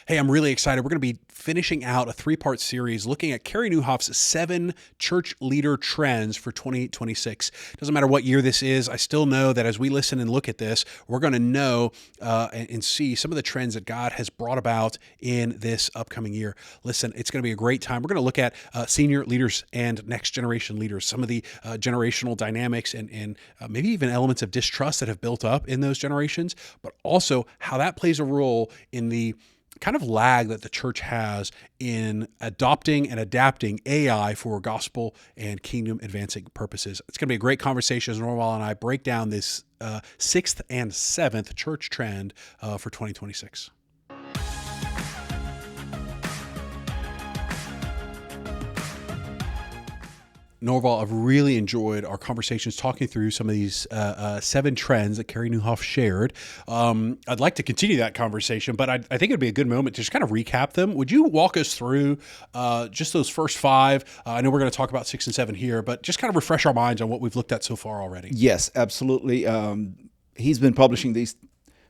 Hey, I'm really excited. We're going to be finishing out a 3-part series looking at Carey Nieuwhof's 7 church leader trends for 2026. Doesn't matter what year this is. I still know that as we listen and look at this, we're going to know and see some of the trends that God has brought about in this upcoming year. Listen, it's going to be a great time. We're going to look at senior leaders and next generation leaders, some of the generational dynamics and maybe even elements of distrust that have built up in those generations, but also how that plays a role in the kind of lag that the church has in adopting and adapting AI for gospel and kingdom advancing purposes. It's going to be a great conversation as Norval and I break down this 6th and 7th church trend for 2026. Norval, I've really enjoyed our conversations talking through some of these 7 trends that Carey Nieuwhof shared. I'd like to continue that conversation, but I think it'd be a good moment to just kind of recap them. Would you walk us through just those first 5? I know we're going to talk about 6 and 7 here, but just kind of refresh our minds on what we've looked at so far already. Yes, absolutely. He's been publishing these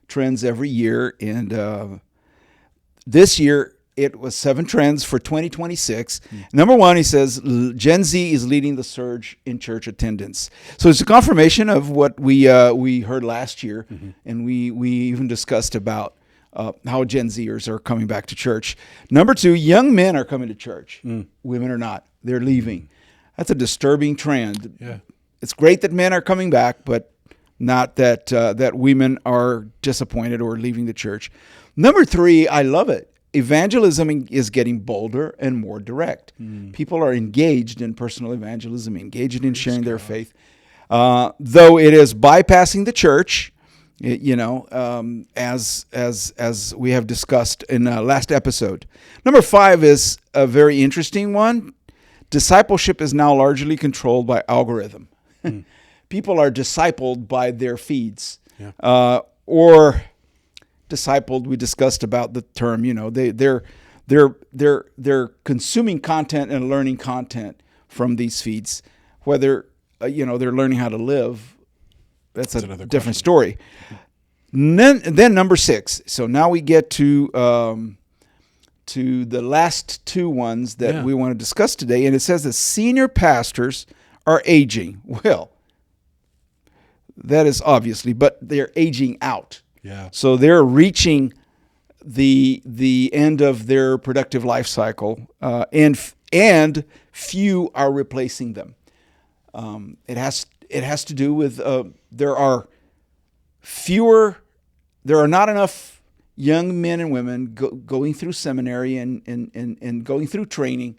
trends every year, and this year, it was 7 trends for 2026. Number 1, he says, Gen Z is leading the surge in church attendance. So it's a confirmation of what we heard last year, and we even discussed about how Gen Zers are coming back to church. Number 2, young men are coming to church. Women are not. They're leaving. That's a disturbing trend. Yeah. It's great that men are coming back, but not that that women are disappointed or leaving the church. Number 3, I love it. Evangelism is getting bolder and more direct. People are engaged in personal evangelism, engaged in sharing their faith. Though it is bypassing the church, as we have discussed in the last episode. Number 5 is a very interesting one. Discipleship is now largely controlled by algorithm. People are discipled by their feeds, or discipled. We discussed about the term. They're consuming content and learning content from these feeds. Whether they're learning how to live, that's a different story. And then number 6. So now we get to the last 2 ones that we want to discuss today, and it says that senior pastors are aging. Well, that is obviously, but they're aging out. Yeah. So they're reaching the end of their productive life cycle, and few are replacing them. It has to do with there are not enough young men and women going through seminary and going through training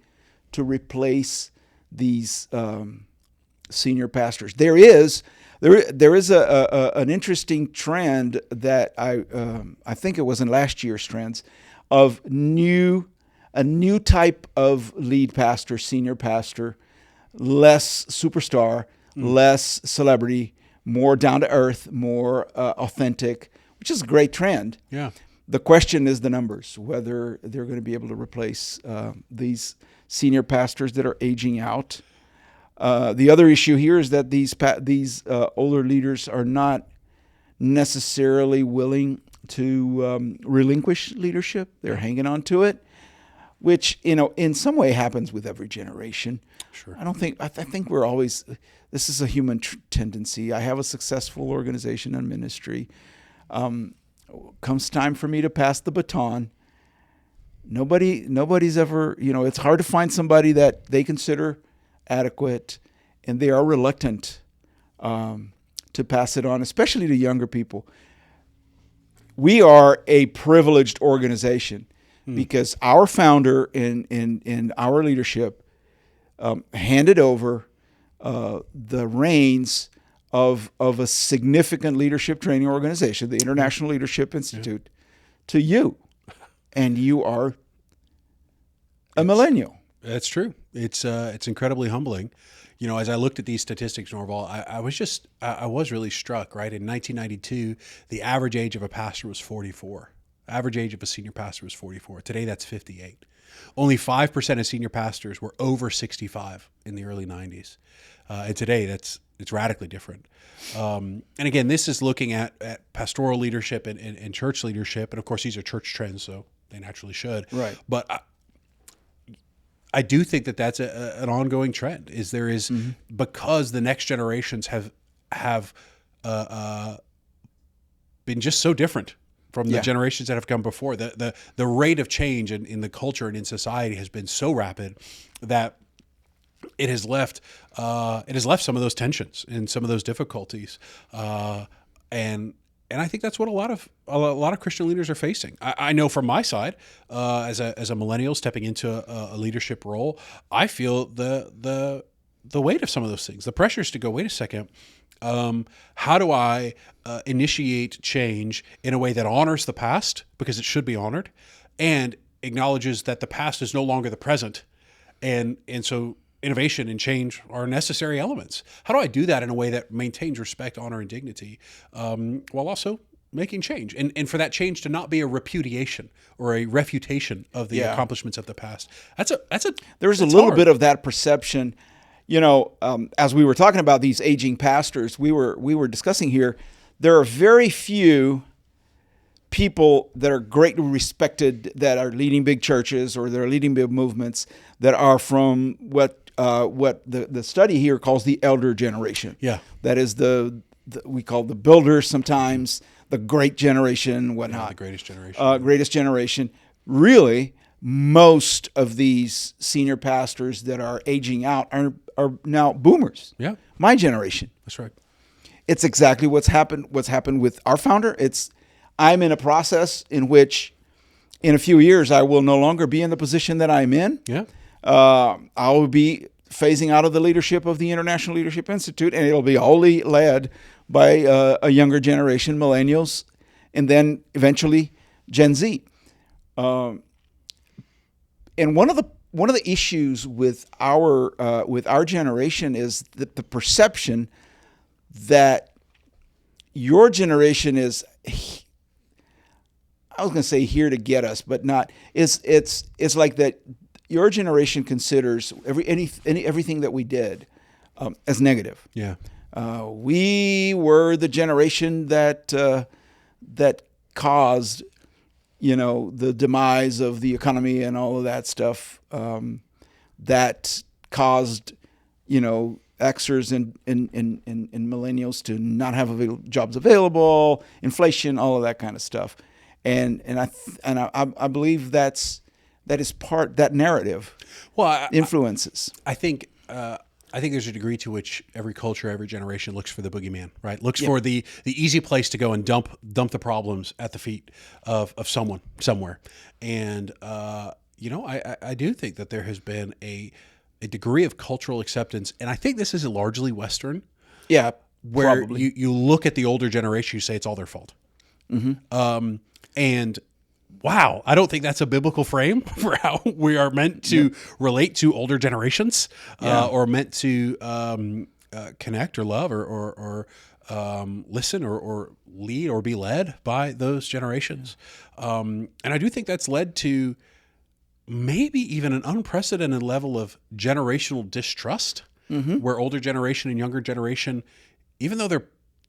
to replace these senior pastors. There is an interesting trend that I think it was in last year's trends of a new type of lead pastor, senior pastor, less superstar, less celebrity, more down to earth, more authentic, which is a great trend. Yeah. The question is the numbers, whether they're going to be able to replace these senior pastors that are aging out. The other issue here is that these older leaders are not necessarily willing to relinquish leadership. They're hanging on to it, which in some way happens with every generation. Sure. I think we're always. This is a human tendency. I have a successful organization and ministry. Comes time for me to pass the baton. Nobody's ever. It's hard to find somebody that they consider adequate, and they are reluctant to pass it on, especially to younger people. We are a privileged organization because our founder and our leadership handed over the reins of a significant leadership training organization, the International Leadership Institute, to you, and you are a millennial. That's true. It's incredibly humbling. As I looked at these statistics, Norval, I was really struck, right? In 1992, the average age of a pastor was 44. Average age of a senior pastor was 44. Today, that's 58. Only 5% of senior pastors were over 65 in the early 90s. And today, it's radically different. And again, this is looking at pastoral leadership and church leadership. And of course, these are church trends, so they naturally should. Right. But I do think that that's an ongoing trend. Because the next generations have been just so different from the generations that have come before. The rate of change in the culture and in society has been so rapid that it has left some of those tensions and some of those difficulties, and I think that's what a lot of Christian leaders are facing. I know from my side, as a millennial stepping into a leadership role, I feel the weight of some of those things, the pressures to go, wait a second, how do I initiate change in a way that honors the past, because it should be honored, and acknowledges that the past is no longer the present, and so innovation and change are necessary elements. How do I do that in a way that maintains respect, honor, and dignity, while also making change, and for that change to not be a repudiation or a refutation of the accomplishments of the past? There's a little bit of that perception. As we were talking about these aging pastors, we were discussing here, there are very few people that are greatly respected that are leading big churches or they're leading big movements that are from what the study here calls the elder generation. Yeah. That is we call the builders sometimes, the great generation, whatnot. Yeah, the greatest generation. Greatest generation. Really, most of these senior pastors that are aging out are now boomers. Yeah. My generation. That's right. It's exactly what's happened with our founder. I'm in a process in which in a few years I will no longer be in the position that I'm in. Yeah. I will be phasing out of the leadership of the International Leadership Institute, and it'll be wholly led by a younger generation, millennials, and then eventually Gen Z. And one of the issues with our generation is the perception that your generation is, I was going to say here to get us, but not. It's like that. Your generation considers everything that we did as negative. Yeah. We were the generation that caused, the demise of the economy and all of that stuff. That caused, Xers and millennials to not have jobs available, inflation, all of that kind of stuff. And I believe that is that narrative. Well, influences. I think there's a degree to which every culture, every generation looks for the boogeyman, right? Looks for the easy place to go and dump the problems at the feet of someone somewhere. And I do think that there has been a degree of cultural acceptance, and I think this is largely Western. Yeah, where probably. you look at the older generation, you say it's all their fault. Mm-hmm. And wow, I don't think that's a biblical frame for how we are meant to relate to older generations, or meant to connect or love or listen or lead or be led by those generations. And I do think that's led to maybe even an unprecedented level of generational distrust, where older generation and younger generation, even though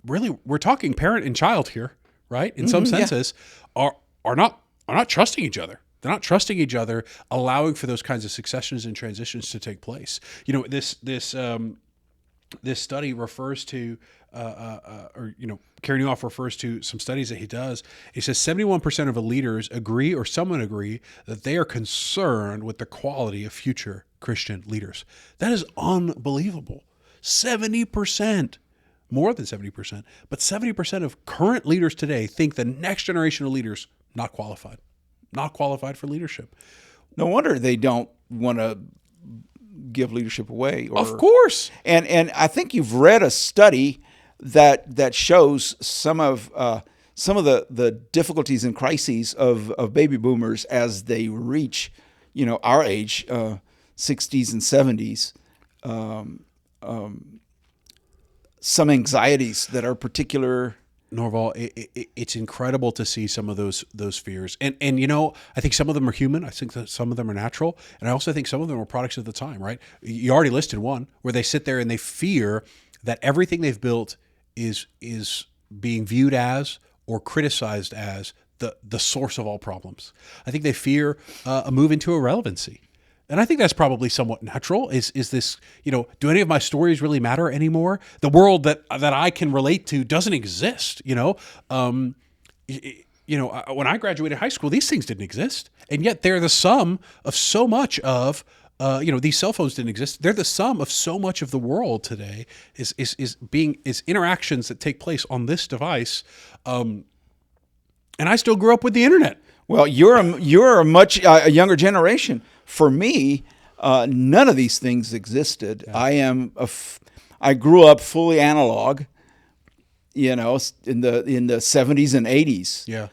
we're talking parent and child here, right? In some senses, are not trusting each other. They're not trusting each other, allowing for those kinds of successions and transitions to take place. This study refers to, Carey Nieuwhof refers to some studies that he does. He says 71% of the leaders agree, or someone agree, that they are concerned with the quality of future Christian leaders. That is unbelievable. 70%. More than 70%, but 70% of current leaders today think the next generation of leaders not qualified for leadership. No wonder they don't want to give leadership away. Of course. And I think you've read a study that shows some of the difficulties and crises of baby boomers as they reach, our age, 60s and 70s. Some anxieties that are particular. Norval, it's incredible to see some of those fears, and I think some of them are human. I think that some of them are natural, and I also think some of them are products of the time. Right? You already listed one where they sit there and they fear that everything they've built is being viewed as or criticized as the source of all problems. I think they fear a move into irrelevancy. And I think that's probably somewhat natural. Is this, do any of my stories really matter anymore? The world that I can relate to doesn't exist, when I graduated high school, these things didn't exist. And yet they're the sum of so much of, these cell phones didn't exist. They're the sum of so much of the world today is interactions that take place on this device. And I still grew up with the internet. Well, you're a much younger generation. For me, none of these things existed. Yeah. I grew up fully analog, in the 70s and 80s. Yeah.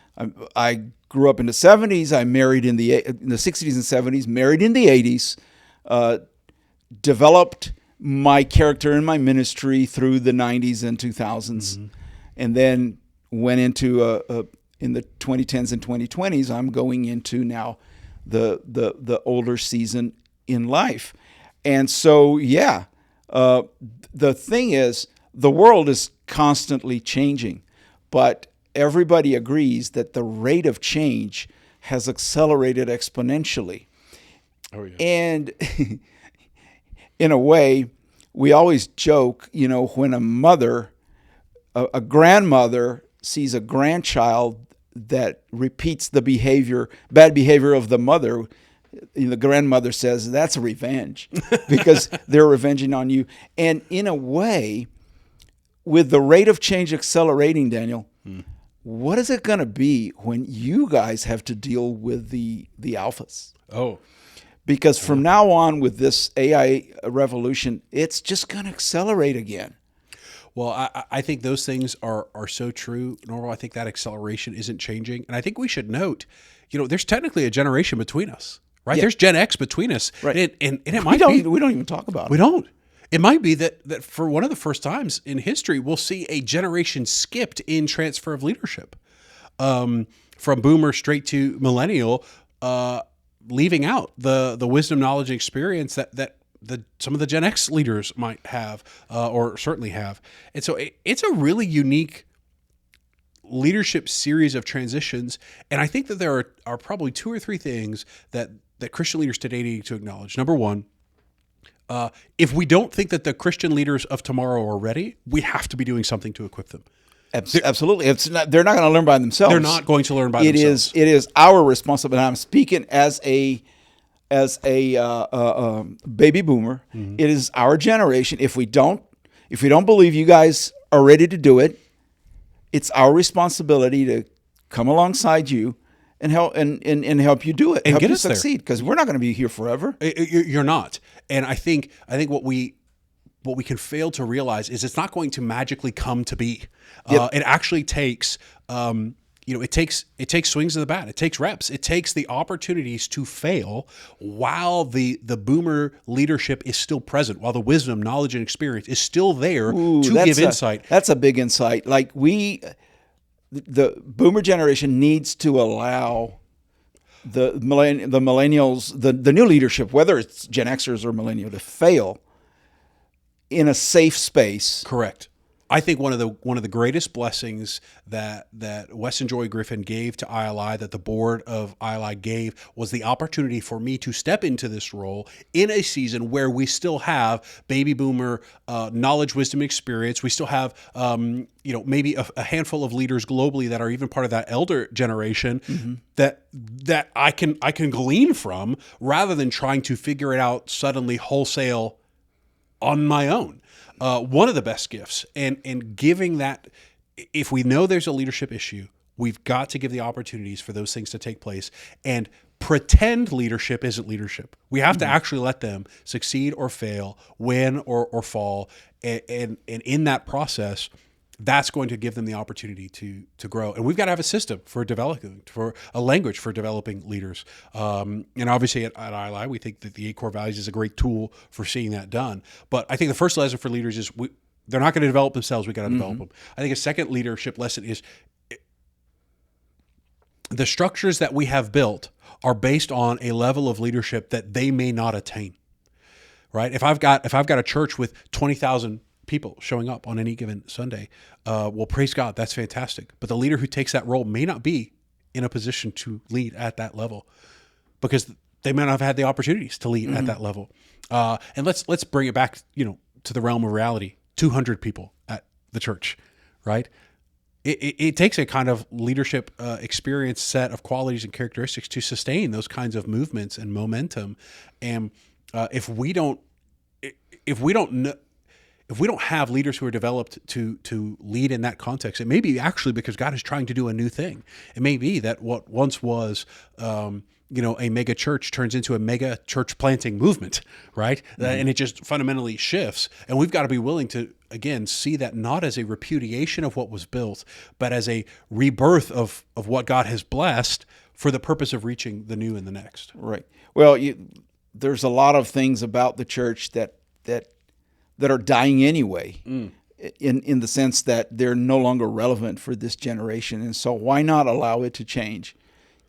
I grew up in the 70s. I married in the 60s and 70s. Married in the 80s. Developed my character and my ministry through the 90s and 2000s, and then went into in the 2010s and 2020s. I'm going into now the older season in life. And so, the thing is, the world is constantly changing, but everybody agrees that the rate of change has accelerated exponentially. Oh, yeah. And in a way, we always joke, when a grandmother sees a grandchild that repeats the bad behavior of the mother, the grandmother says, that's revenge, because they're revenging on you. And in a way, with the rate of change accelerating, Daniel, what is it going to be when you guys have to deal with the alphas? Oh, because from now on, with this AI revolution, it's just going to accelerate again. Well, I think those things are so true, Norval. I think that acceleration isn't changing. And I think we should note, there's technically a generation between us, right? Yeah. There's Gen X between us. Right. And it might be. We don't even talk about it. We don't. It might be that for one of the first times in history, we'll see a generation skipped in transfer of leadership, from boomer straight to millennial, leaving out the wisdom, knowledge, and experience that some of the Gen X leaders might have, or certainly have. And so it's a really unique leadership series of transitions. And I think that there are probably two or three things that Christian leaders today need to acknowledge. Number one, if we don't think that the Christian leaders of tomorrow are ready, we have to be doing something to equip them. Absolutely. They're not going to learn by themselves. They're not going to learn by themselves. It is our responsibility. I'm speaking as a baby boomer. Mm-hmm. It is our generation. If we don't believe you guys are ready to do it, it's our responsibility to come alongside you and help help you do it, and help get you us succeed. Because we're not going to be here forever. You're not. And I think what we can fail to realize is it's not going to magically come to be. Yep. It actually takes. It takes swings of the bat. It takes reps. It takes the opportunities to fail while the boomer leadership is still present, while the wisdom, knowledge, and experience is still there to give insight. That's a big insight. Like the boomer generation needs to allow the millennials, the new leadership, whether it's Gen Xers or millennial, to fail in a safe space. Correct. I think one of the greatest blessings that Weston Joy Griffin gave to ILI, that the board of ILI gave, was the opportunity for me to step into this role in a season where we still have baby boomer knowledge, wisdom, experience. We still have maybe a handful of leaders globally that are even part of that elder generation, mm-hmm. that I can glean from, rather than trying to figure it out suddenly wholesale on my own. One of the best gifts, and giving that, if we know there's a leadership issue, we've got to give the opportunities for those things to take place. And pretend leadership isn't leadership. We have to actually let them succeed or fail, win or fall. And in that process, that's going to give them the opportunity to grow. And we've got to have a system for developing, for a language for developing leaders. And obviously at ILI, we think that the 8 core values is a great tool for seeing that done. But I think the first lesson for leaders is they're not going to develop themselves. We got to develop them. I think a second leadership lesson is the structures that we have built are based on a level of leadership that they may not attain. Right? If I've got a church with 20,000 people showing up on any given Sunday, well, praise God, that's fantastic. But the leader who takes that role may not be in a position to lead at that level because they may not have had the opportunities to lead at that level. And let's bring it back, to the realm of reality. 200 people at the church, right? It takes a kind of leadership experience set of qualities and characteristics to sustain those kinds of movements and momentum. And if we don't have leaders who are developed to lead in that context, it may be actually because God is trying to do a new thing. It may be that what once was a mega church turns into a mega church planting movement, right? Mm-hmm. And it just fundamentally shifts. And we've got to be willing to, again, see that not as a repudiation of what was built, but as a rebirth of what God has blessed for the purpose of reaching the new and the next. Right. Well, there's a lot of things about the church that are dying anyway, in the sense that they're no longer relevant for this generation. And so why not allow it to change?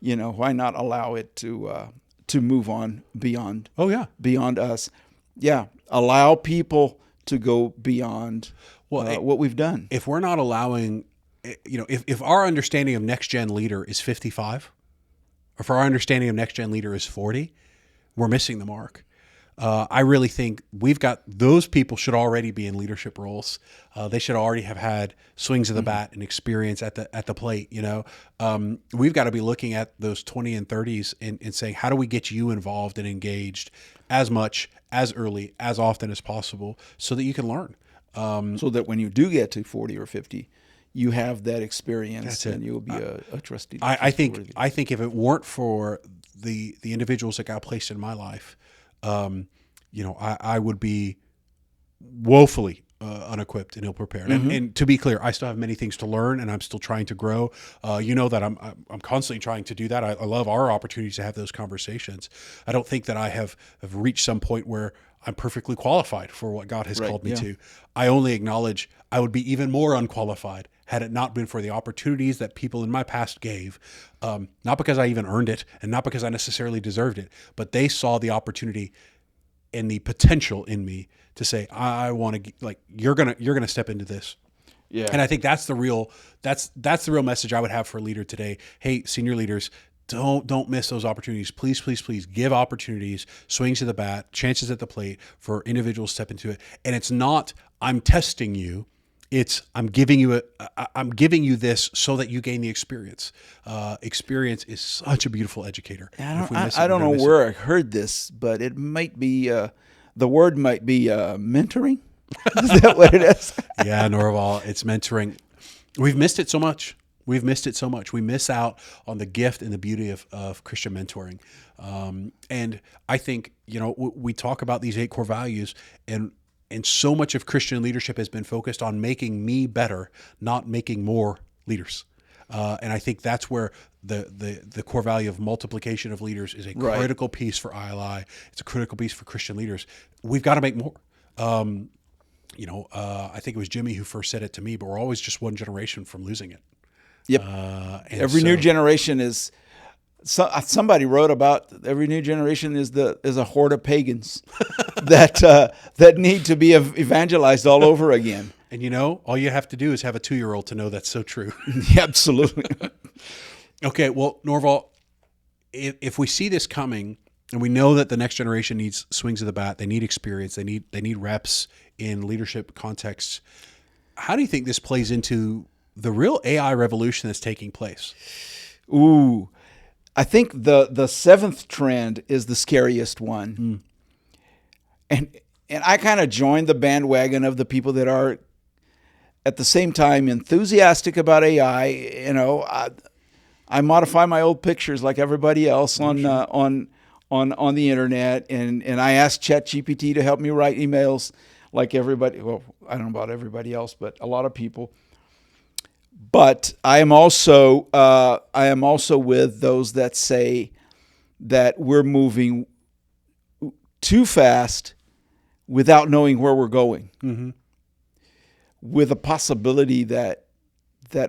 Why not allow it to move on beyond? Oh yeah, beyond us. Yeah, allow people to go beyond what we've done. If we're not allowing, if our understanding of next gen leader is 55, or if our understanding of next gen leader is 40, we're missing the mark. I really think we've got those people should already be in leadership roles. They should already have had swings of the bat and experience at the plate. We've got to be looking at those 20 and 30s and saying, how do we get you involved and engaged as much, as early, as often as possible, so that you can learn. So that when you do get to 40 or 50, you have that experience and you'll be a trustee. I think if it weren't for the individuals that got placed in my life, I would be woefully unequipped and ill-prepared. Mm-hmm. And to be clear, I still have many things to learn, and I'm still trying to grow. That I'm constantly trying to do that. I love our opportunities to have those conversations. I don't think that I have reached some point where I'm perfectly qualified for what God has called me to. I only acknowledge I would be even more unqualified had it not been for the opportunities that people in my past gave, not because I even earned it and not because I necessarily deserved it, but they saw the opportunity and the potential in me to say, I want to, you're gonna step into this. Yeah. And I think that's the real message I would have for a leader today. Hey, senior leaders, don't miss those opportunities. Please, please, please give opportunities, swings to the bat, chances at the plate for individuals to step into it. And it's not, I'm testing you. It's I'm giving you this so that you gain the experience. Experience is such a beautiful educator. I don't know where I heard this, but it might be the word might be mentoring. Is that what it is? Yeah, Norval, it's mentoring. We've missed it so much. We miss out on the gift and the beauty of Christian mentoring. And I think, we talk about these 8 core values, and so much of Christian leadership has been focused on making me better, not making more leaders. And I think that's where the core value of multiplication of leaders is a critical piece for ILI. It's a critical piece for Christian leaders. We've got to make more. I think it was Jimmy who first said it to me, but we're always just one generation from losing it. Yep. Every new generation is. Somebody wrote about every new generation is a horde of pagans that need to be evangelized all over again. And all you have to do is have a 2-year-old to know that's so true. Yeah, absolutely. Okay, well, Norval, if we see this coming, and we know that the next generation needs swings of the bat, they need experience, they need reps in leadership contexts. How do you think this plays into the real AI revolution that's taking place? Ooh. I think the 7th trend is the scariest one. And I kind of joined the bandwagon of the people that are at the same time enthusiastic about AI. I modify my old pictures like everybody else on the internet, and I ask ChatGPT to help me write emails like everybody. Well, I don't know about everybody else, but a lot of people. But I am also with those that say that we're moving too fast without knowing where we're going, with a possibility that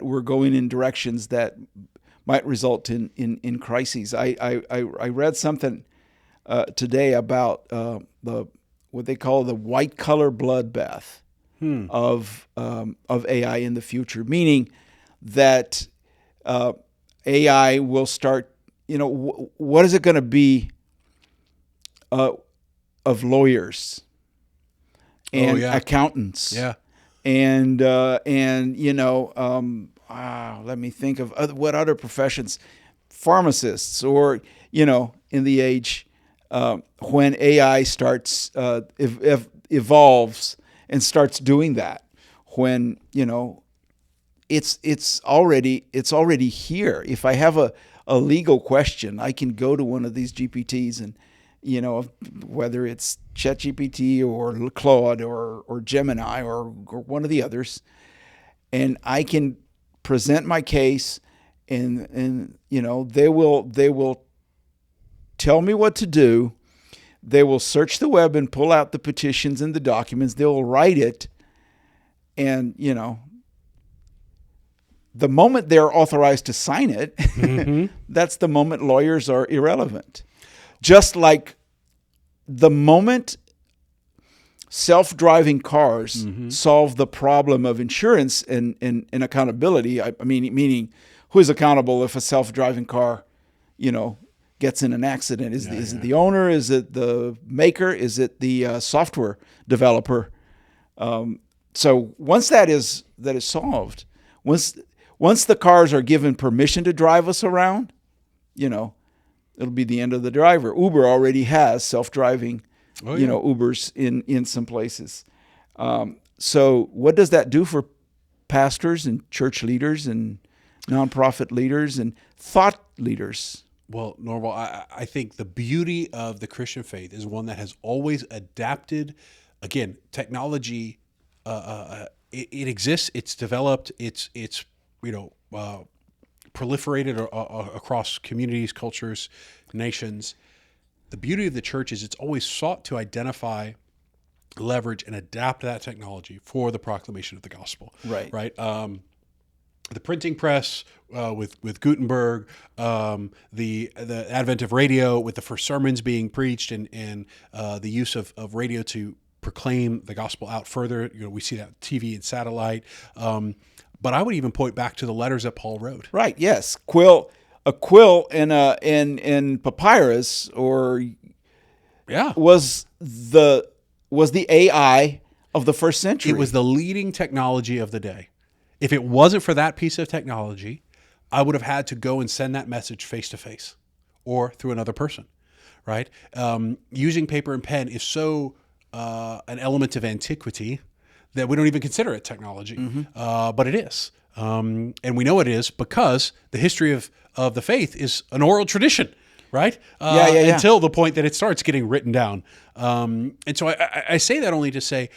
we're going in directions that might result in crises. I read something today about what they call the white collar bloodbath of AI in the future, meaning that AI will start, what is it going to be of lawyers and accountants? Yeah. And let me think of what other professions, pharmacists, or, in the age when AI starts, evolves and starts doing that, when, it's already here. If I have a legal question, I can go to one of these GPTs and, whether it's ChatGPT or Claude or Gemini or one of the others, and I can present my case, and they will tell me what to do. They will search the web and pull out the petitions and the documents. They will write it, and the moment they're authorized to sign it, that's the moment lawyers are irrelevant. Just like the moment self-driving cars solve the problem of insurance and accountability, meaning who is accountable if a self-driving car, gets in an accident? Is it the owner? Is it the maker? Is it the software developer? So once that is solved, once the cars are given permission to drive us around, it'll be the end of the driver. Uber already has self-driving, Ubers in some places. So what does that do for pastors and church leaders and nonprofit leaders and thought leaders? Well, Norval, I think the beauty of the Christian faith is one that has always adapted. Again, technology, it exists, it's developed, it's proliferated across communities, cultures, nations. The beauty of the church is it's always sought to identify, leverage, and adapt that technology for the proclamation of the gospel. Right. Right. The printing press with Gutenberg, the advent of radio with the first sermons being preached, and the use of radio to proclaim the gospel out further. We see that TV and satellite. But I would even point back to the letters that Paul wrote. Right. Yes. A quill and papyrus, was the AI of the first century. It was the leading technology of the day. If it wasn't for that piece of technology, I would have had to go and send that message face to face or through another person, right? Using paper and pen is so an element of antiquity that we don't even consider it technology, but it is. And we know it is because the history of the faith is an oral tradition, right? Until the point that it starts getting written down. And so I say that only to say,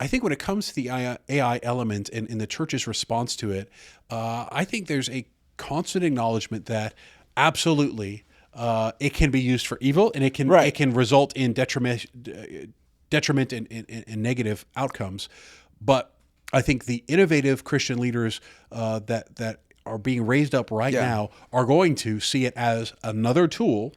I think when it comes to the AI element and the church's response to it, I think there's a constant acknowledgement that absolutely it can be used for evil, and it can result in detriment and negative outcomes. But I think the innovative Christian leaders that are being raised up right now are going to see it as another tool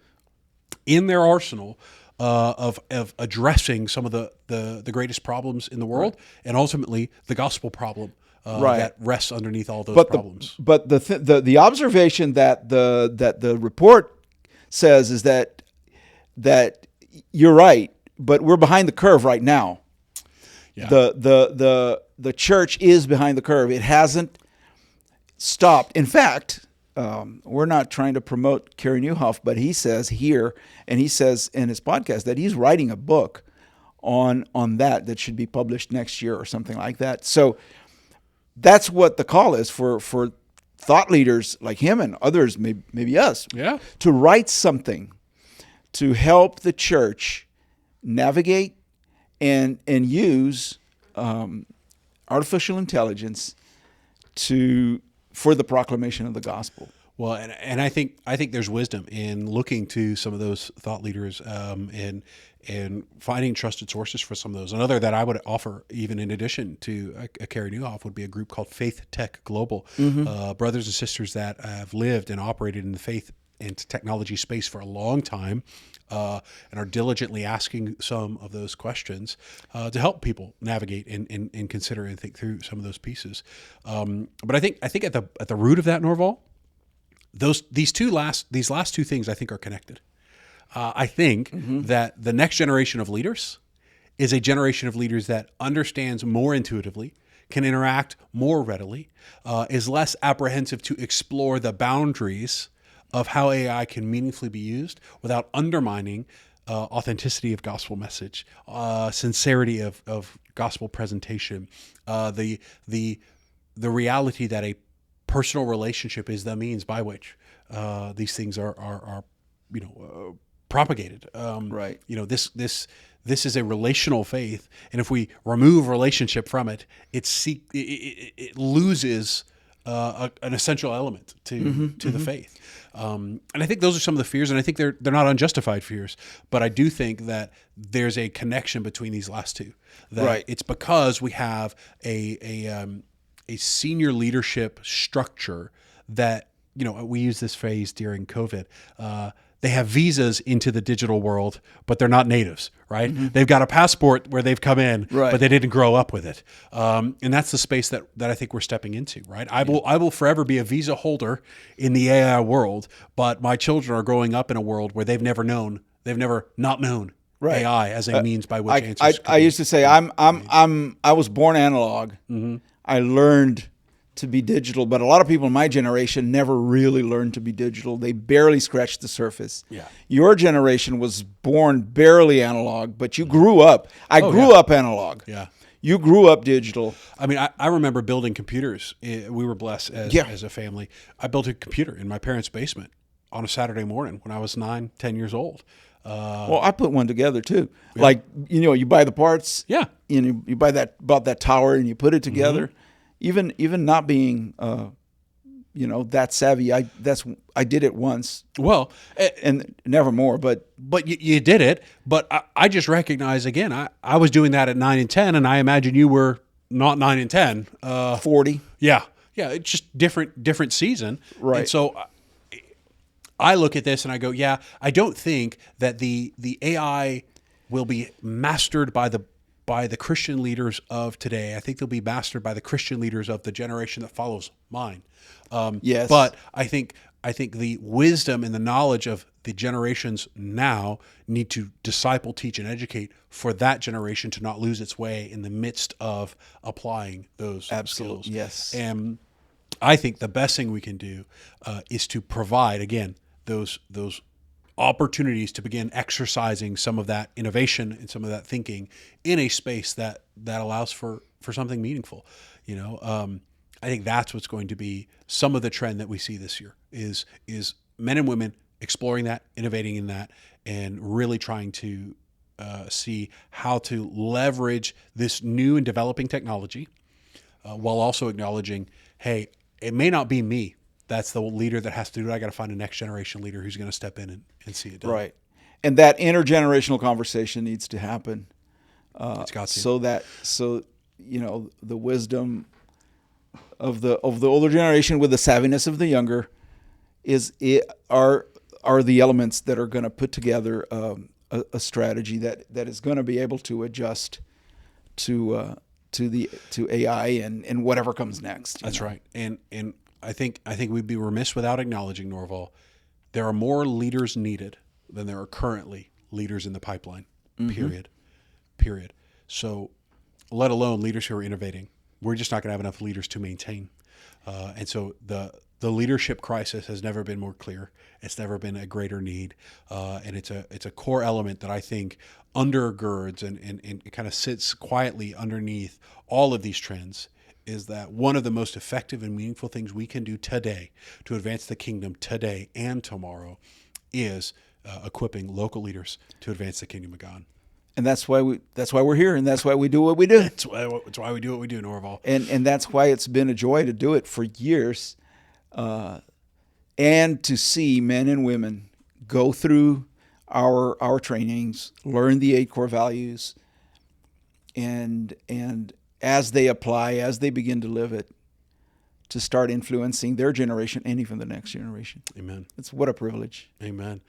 in their arsenal of addressing some of the greatest problems in the world, and ultimately the gospel problem that rests underneath all those problems. But the observation that the report says is that you're right, but we're behind the curve right now. Yeah. The church is behind the curve. It hasn't stopped. In fact, we're not trying to promote Carey Nieuwhof, but he says here, and he says in his podcast, that he's writing a book on that should be published next year or something like that. So that's what the call is for thought leaders like him and others, maybe us, to write something to help the church navigate and use artificial intelligence for the proclamation of the gospel. Well, and I think there's wisdom in looking to some of those thought leaders and finding trusted sources for some of those. Another that I would offer, even in addition to a Carey Nieuwhof, would be a group called Faith Tech Global, brothers and sisters that have lived and operated in the faith and technology space for a long time, and are diligently asking some of those questions to help people navigate and consider and think through some of those pieces. But I think at the root of that, Norval, these last two things I think are connected. I think that the next generation of leaders is a generation of leaders that understands more intuitively, can interact more readily, is less apprehensive to explore the boundaries of how AI can meaningfully be used without undermining authenticity of gospel message, sincerity of gospel presentation, the reality that a personal relationship is the means by which these things are propagated. Right. This is a relational faith, and if we remove relationship from it, it loses an essential element to the faith. And I think those are some of the fears, and I think they're not unjustified fears. But I do think that there's a connection between these last two. That Right. It's because we have a senior leadership structure that, we use this phrase during COVID. They have visas into the digital world, but they're not natives, right? They've got a passport where they've come in, Right. but they didn't grow up with it. And that's the space that I think we're stepping into, right? I will forever be a visa holder in the AI world, but my children are growing up in a world where they've never not known Right. AI as a means by which answers I used to say I was born analog. I learned to be digital, but a lot of people in my generation never really learned to be digital. They barely scratched the surface. Yeah. Your generation was born barely analog, but you grew up. I grew up analog. Yeah. You grew up digital. I mean, I remember building computers. We were blessed as a family. I built a computer in my parents' basement on a Saturday morning when I was 9, 10 years old. Well, I put one together too. Like, you buy the parts. Yeah. You buy bought that tower and you put it together. Even not being, that savvy, I did it once. Well, And never more, but you did it. But I just recognize again, I was doing that at 9 and 10, and I imagine you were not 9 and 10. 40. Yeah. It's just different season. Right. And so I look at this and I go, yeah, I don't think that the AI will be mastered by the Christian leaders of today. I think they'll be mastered by the Christian leaders of the generation that follows mine. Yes. But I think the wisdom and the knowledge of the generations now need to disciple, teach, and educate for that generation to not lose its way in the midst of applying those skills. Yes. And I think the best thing we can do is to provide, again, those opportunities to begin exercising some of that innovation and some of that thinking in a space that allows for something meaningful. I think that's what's going to be some of the trend that we see this year is men and women exploring that, innovating in that, and really trying to see how to leverage this new and developing technology while also acknowledging, hey, it may not be me that's the leader that has to do it. I got to find a next generation leader who's going to step in and see it done. Right. And that intergenerational conversation needs to happen. It's got to. So the wisdom of the older generation with the savviness of the younger are the elements that are going to put together a strategy that is going to be able to adjust to AI and whatever comes next. That's right. And I think we'd be remiss without acknowledging, Norval, there are more leaders needed than there are currently leaders in the pipeline. Period. So, let alone leaders who are innovating. We're just not going to have enough leaders to maintain. And so the leadership crisis has never been more clear. It's never been a greater need. And it's a core element that I think undergirds and kind of sits quietly underneath all of these trends, is that one of the most effective and meaningful things we can do today to advance the kingdom today and tomorrow is equipping local leaders to advance the kingdom of God. And that's why we're here, and that's why we do what we do. It's why we do what we do, Norval. And that's why it's been a joy to do it for years, and to see men and women go through our trainings, learn the 8 core values, and as they apply, as they begin to live it, to start influencing their generation and even the next generation. Amen. It's what a privilege. Amen.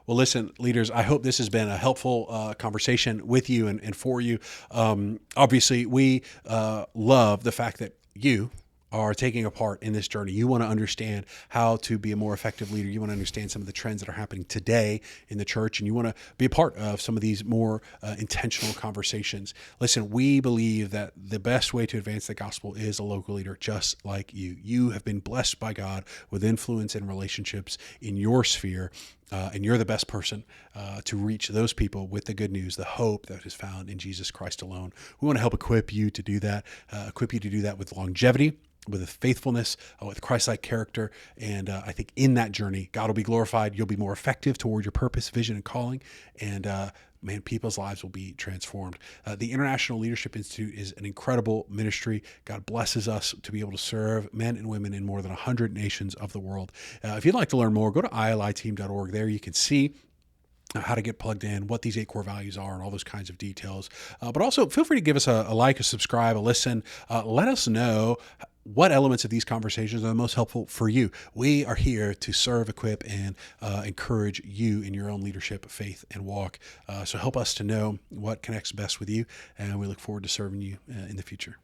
Well, listen, leaders, I hope this has been a helpful conversation with you and for you. Obviously, we love the fact that you are taking a part in this journey. You want to understand how to be a more effective leader. You want to understand some of the trends that are happening today in the church, and you want to be a part of some of these more intentional conversations. Listen, we believe that the best way to advance the gospel is a local leader just like you. You have been blessed by God with influence and relationships in your sphere. And you're the best person to reach those people with the good news, the hope that is found in Jesus Christ alone. We want to help equip you to do that, with longevity, with faithfulness, with Christ-like character. And I think in that journey, God will be glorified. You'll be more effective toward your purpose, vision, and calling. And man, people's lives will be transformed. The International Leadership Institute is an incredible ministry. God blesses us to be able to serve men and women in more than 100 nations of the world. If you'd like to learn more, go to iliteam.org. There you can see how to get plugged in, what these 8 core values are, and all those kinds of details. But also feel free to give us a like, a subscribe, a listen. Let us know what elements of these conversations are the most helpful for you. We are here to serve, equip, and encourage you in your own leadership, faith, and walk. So help us to know what connects best with you, and we look forward to serving you in the future.